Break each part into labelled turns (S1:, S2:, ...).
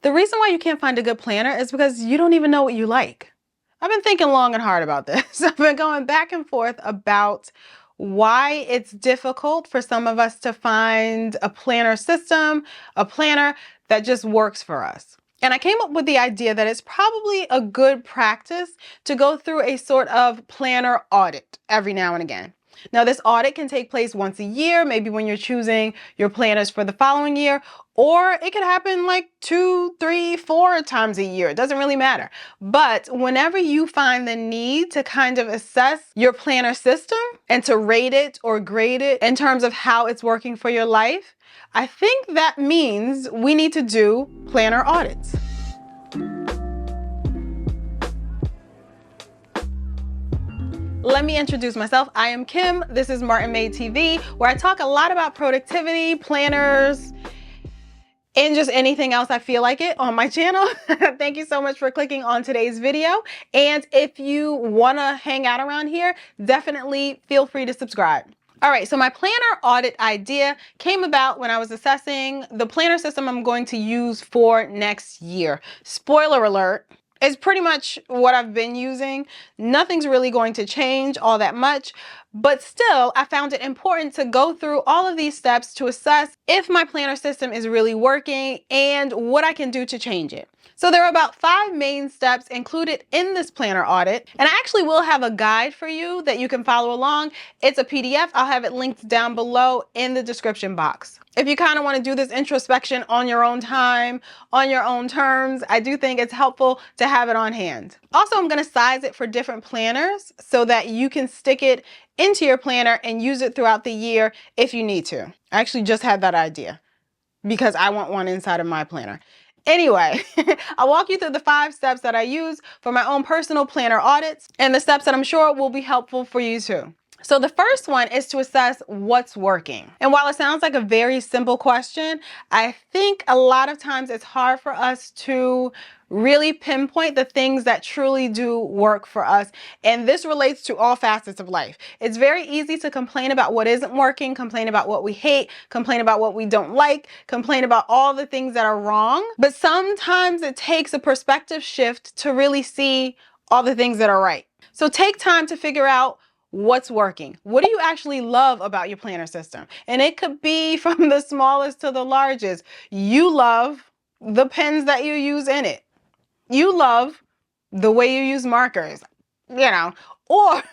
S1: The reason why you can't find a good planner is because you don't even know what you like. I've been thinking long and hard about this. I've been going back and forth about why it's difficult for some of us to find a planner system, a planner that just works for us. And I came up with the idea that it's probably a good practice to go through a sort of planner audit every now and again. Now, this audit can take place once a year, maybe when you're choosing your planners for the following year, or it could happen like 2, 3, 4 times a year. It doesn't really matter. But whenever you find the need to kind of assess your planner system and to rate it or grade it in terms of how it's working for your life, I think that means we need to do planner audits. Let me introduce myself. I am Kim. This is Martin-MadeTV, where I talk a lot about productivity, planners, and just anything else I feel like it on my channel. Thank you so much for clicking on today's video. And if you want to hang out around here, definitely feel free to subscribe. All right, so my planner audit idea came about when I was assessing the planner system I'm going to use for next year. Spoiler alert. It's pretty much what I've been using. Nothing's really going to change all that much, but still I found it important to go through all of these steps to assess if my planner system is really working and what I can do to change it. So there are about 5 main steps included in this planner audit, and I actually will have a guide for you that you can follow along. It's a PDF. I'll have it linked down below in the description box. If you kind of want to do this introspection on your own time, on your own terms, I do think it's helpful to have it on hand. Also, I'm going to size it for different planners so that you can stick it into your planner and use it throughout the year if you need to. I actually just had that idea because I want one inside of my planner. Anyway, I'll walk you through the 5 steps that I use for my own personal planner audits and the steps that I'm sure will be helpful for you too. So the first one is to assess what's working. And while it sounds like a very simple question, I think a lot of times it's hard for us to really pinpoint the things that truly do work for us. And this relates to all facets of life. It's very easy to complain about what isn't working, complain about what we hate, complain about what we don't like, complain about all the things that are wrong. But sometimes it takes a perspective shift to really see all the things that are right. So take time to figure out what's working. What do you actually love about your planner system? And it could be from the smallest to the largest. You love the pens that you use in it. You love the way you use markers, or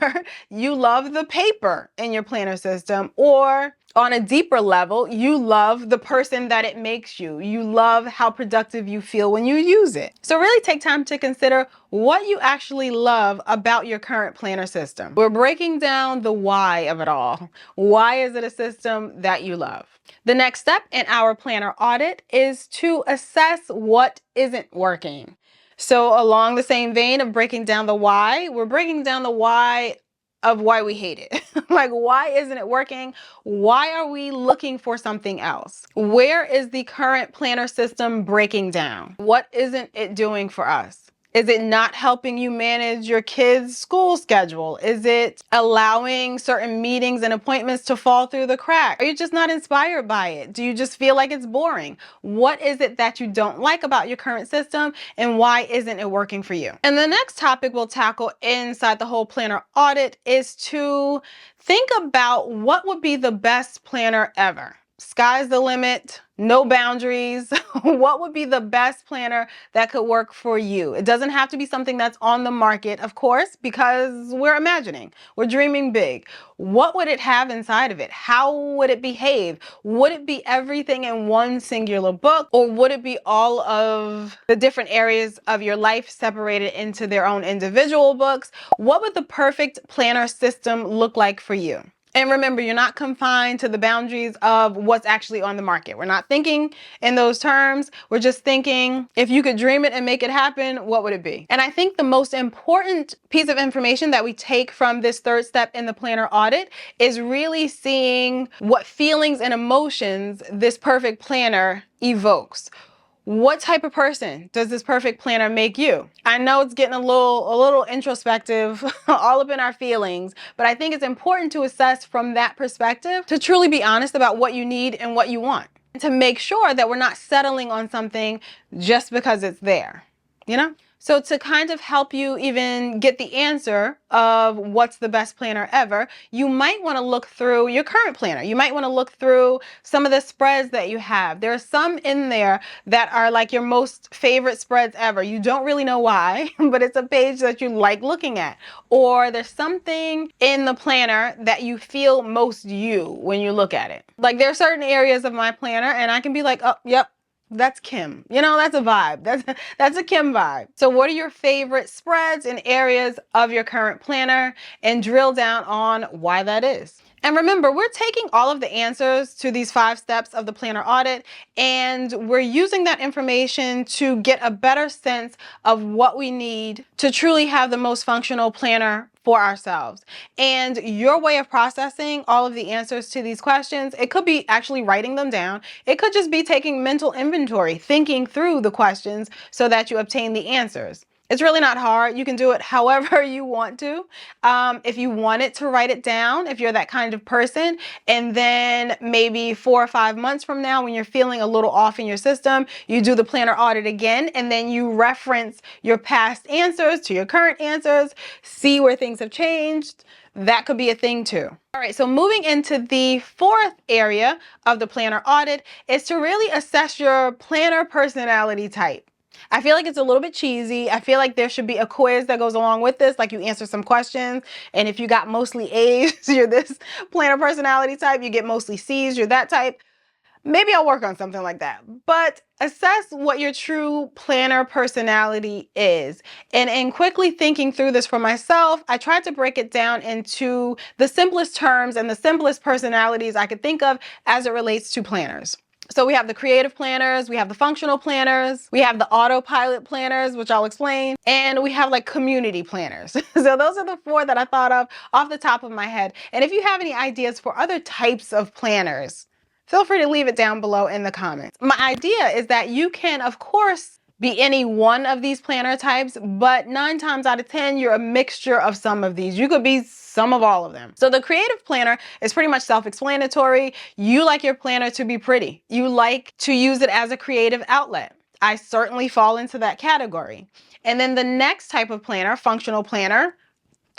S1: you love the paper in your planner system, or on a deeper level, you love the person that it makes you. You love how productive you feel when you use it. So really take time to consider what you actually love about your current planner system. We're breaking down the why of it all. Why is it a system that you love? The next step in our planner audit is to assess what isn't working. So along the same vein of breaking down the why, we're breaking down the why of why we hate it. Like, why isn't it working? Why are we looking for something else? Where is the current planner system breaking down? What isn't it doing for us? Is it not helping you manage your kids' school schedule? Is it allowing certain meetings and appointments to fall through the cracks? Are you just not inspired by it? Do you just feel like it's boring? What is it that you don't like about your current system, and why isn't it working for you? And the next topic we'll tackle inside the whole planner audit is to think about what would be the best planner ever. Sky's the limit, no boundaries. What would be the best planner that could work for you? It doesn't have to be something that's on the market, of course, because we're imagining, we're dreaming big. What would it have inside of it? How would it behave? Would it be everything in one singular book, or would it be all of the different areas of your life separated into their own individual books? What would the perfect planner system look like for you? And remember, you're not confined to the boundaries of what's actually on the market. We're not thinking in those terms. We're just thinking, if you could dream it and make it happen, what would it be? And I think the most important piece of information that we take from this third step in the planner audit is really seeing what feelings and emotions this perfect planner evokes. What type of person does this perfect planner make you? I know it's getting a little introspective, all up in our feelings, but I think it's important to assess from that perspective to truly be honest about what you need and what you want. to make sure that we're not settling on something just because it's there, you know? So to kind of help you even get the answer of what's the best planner ever, you might want to look through your current planner. You might want to look through some of the spreads that you have. There are some in there that are like your most favorite spreads ever. You don't really know why, but it's a page that you like looking at. Or there's something in the planner that you feel most you when you look at it. Like there are certain areas of my planner and I can be like, oh, yep, that's Kim. You know, that's a vibe. That's a Kim vibe. So what are your favorite spreads and areas of your current planner, and drill down on why that is. And remember, we're taking all of the answers to these 5 steps of the planner audit, and we're using that information to get a better sense of what we need to truly have the most functional planner for ourselves. And your way of processing all of the answers to these questions, it could be actually writing them down. It could just be taking mental inventory, thinking through the questions so that you obtain the answers. It's really not hard. You can do it however you want to. If you wanted to write it down, if you're that kind of person, and then maybe 4 or 5 months from now, when you're feeling a little off in your system, you do the planner audit again, and then you reference your past answers to your current answers, see where things have changed. That could be a thing too. All right, so moving into the 4th area of the planner audit is to really assess your planner personality type. I feel like it's a little bit cheesy. I feel like there should be a quiz that goes along with this, like you answer some questions, and if you got mostly A's, you're this planner personality type. You get mostly C's, you're that type. Maybe I'll work on something like that. But assess what your true planner personality is. And in quickly thinking through this for myself, I tried to break it down into the simplest terms and the simplest personalities I could think of as it relates to planners. So we have the creative planners, we have the functional planners, we have the autopilot planners, which I'll explain, and we have like community planners. So those are the 4 that I thought of off the top of my head. And if you have any ideas for other types of planners, feel free to leave it down below in the comments. My idea is that you can, of course, be any one of these planner types, but 9 times out of 10, you're a mixture of some of these. You could be some of all of them. So the creative planner is pretty much self-explanatory. You like your planner to be pretty. You like to use it as a creative outlet. I certainly fall into that category. And then the next type of planner, functional planner,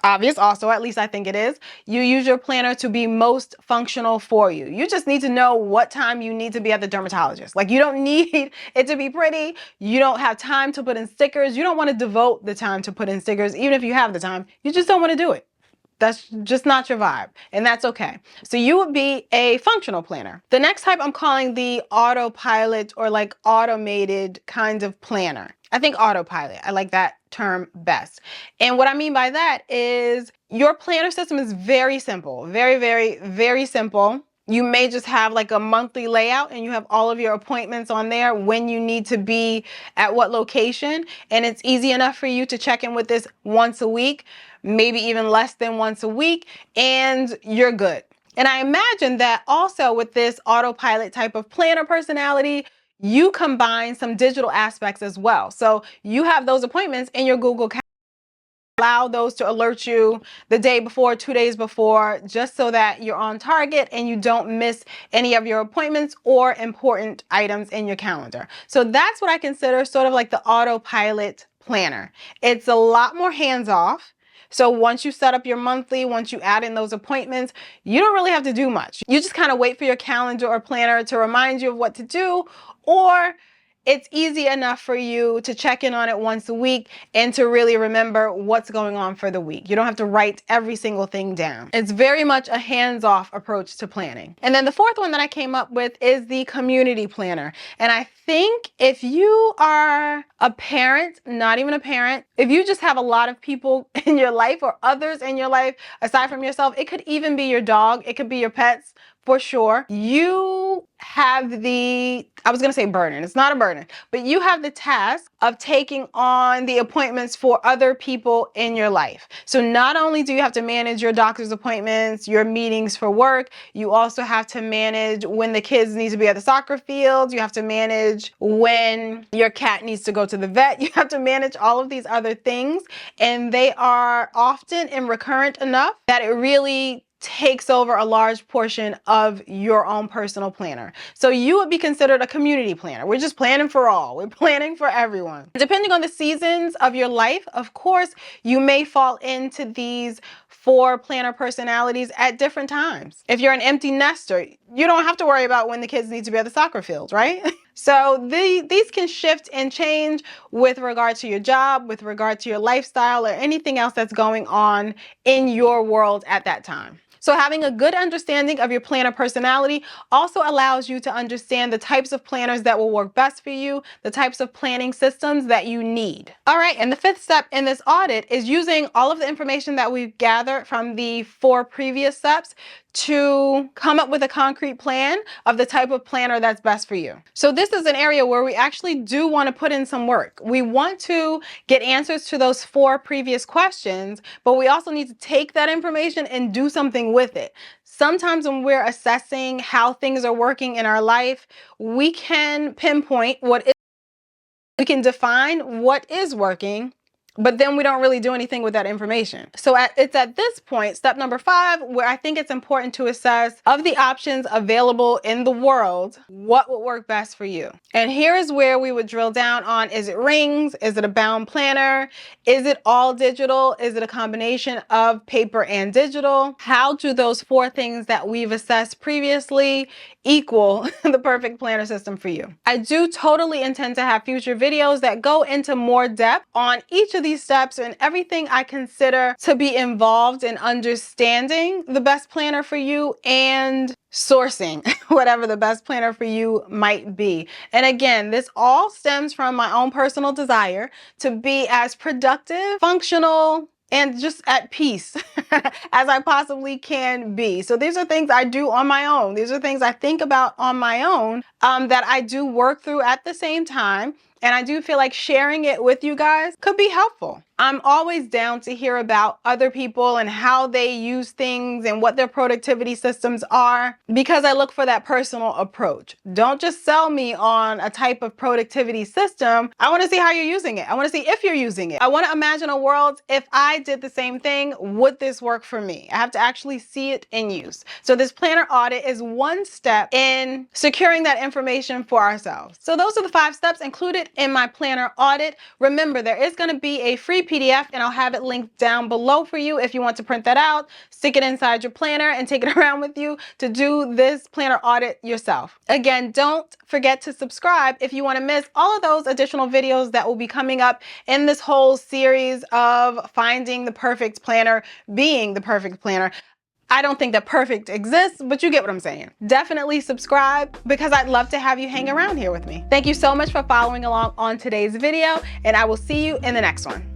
S1: obvious also, at least I think it is. You use your planner to be most functional for you. You just need to know what time you need to be at the dermatologist. Like you don't need it to be pretty. You don't have time to put in stickers. You don't want to devote the time to put in stickers. Even if you have the time, you just don't want to do it. That's just not your vibe, and that's okay. So you would be a functional planner. The next type I'm calling the autopilot or like automated kind of planner. I think autopilot, I like that term best. And what I mean by that is your planner system is very simple, very, very, very simple. You may just have like a monthly layout and you have all of your appointments on there, when you need to be at what location. And it's easy enough for you to check in with this once a week, maybe even less than once a week, and you're good. And I imagine that also with this autopilot type of planner personality, you combine some digital aspects as well. So you have those appointments in your Google Calendar. Allow those to alert you the day before, 2 days before, just so that you're on target and you don't miss any of your appointments or important items in your calendar. So that's what I consider sort of like the autopilot planner. It's a lot more hands-off. So once you set up your monthly, once you add in those appointments, you don't really have to do much. You just kind of wait for your calendar or planner to remind you of what to do, or it's easy enough for you to check in on it once a week and to really remember what's going on for the week. You don't have to write every single thing down. It's very much a hands-off approach to planning. And then the 4th one that I came up with is the community planner. And I think if you are a parent, not even a parent, if you just have a lot of people in your life or others in your life aside from yourself, it could even be your dog, it could be your pets, for sure. You have the, I was gonna say burden, it's not a burden, but you have the task of taking on the appointments for other people in your life. So not only do you have to manage your doctor's appointments, your meetings for work, you also have to manage when the kids need to be at the soccer field, you have to manage when your cat needs to go to the vet, you have to manage all of these other things, and they are often and recurrent enough that it really takes over a large portion of your own personal planner. So you would be considered a community planner. We're just planning for all. We're planning for everyone. Depending on the seasons of your life, of course, you may fall into these 4 planner personalities at different times. If you're an empty nester, you don't have to worry about when the kids need to be at the soccer field, right? So these can shift and change with regard to your job, with regard to your lifestyle, or anything else that's going on in your world at that time. So having a good understanding of your planner personality also allows you to understand the types of planners that will work best for you, the types of planning systems that you need. All right, and the 5th step in this audit is using all of the information that we've gathered from the 4 previous steps to come up with a concrete plan of the type of planner that's best for you. So this is an area where we actually do want to put in some work. We want to get answers to those 4 previous questions, but we also need to take that information and do something with it. Sometimes when we're assessing how things are working in our life, we can pinpoint we can define what is working, but then we don't really do anything with that information. So it's at this point, step number 5, where I think it's important to assess, of the options available in the world, what would work best for you. And here is where we would drill down on, is it rings? Is it a bound planner? Is it all digital? Is it a combination of paper and digital? How do those 4 things that we've assessed previously equal the perfect planner system for you? I do totally intend to have future videos that go into more depth on each of these steps and everything I consider to be involved in understanding the best planner for you and sourcing whatever the best planner for you might be. And again, this all stems from my own personal desire to be as productive, functional, and just at peace as I possibly can be. So these are things I do on my own. These are things I think about on my own that I do work through at the same time. And I do feel like sharing it with you guys could be helpful. I'm always down to hear about other people and how they use things and what their productivity systems are, because I look for that personal approach. Don't just sell me on a type of productivity system. I want to see how you're using it. I want to see if you're using it. I want to imagine a world, if I did the same thing, would this work for me? I have to actually see it in use. So this planner audit is one step in securing that information for ourselves. So those are the 5 steps included in my planner audit. Remember, there is going to be a free PDF, and I'll have it linked down below for you if you want to print that out, stick it inside your planner, and take it around with you to do this planner audit yourself. Again, don't forget to subscribe if you want to miss all of those additional videos that will be coming up in this whole series of finding the perfect planner, being the perfect planner. I don't think that perfect exists, but you get what I'm saying. Definitely subscribe, because I'd love to have you hang around here with me. Thank you so much for following along on today's video, and I will see you in the next one.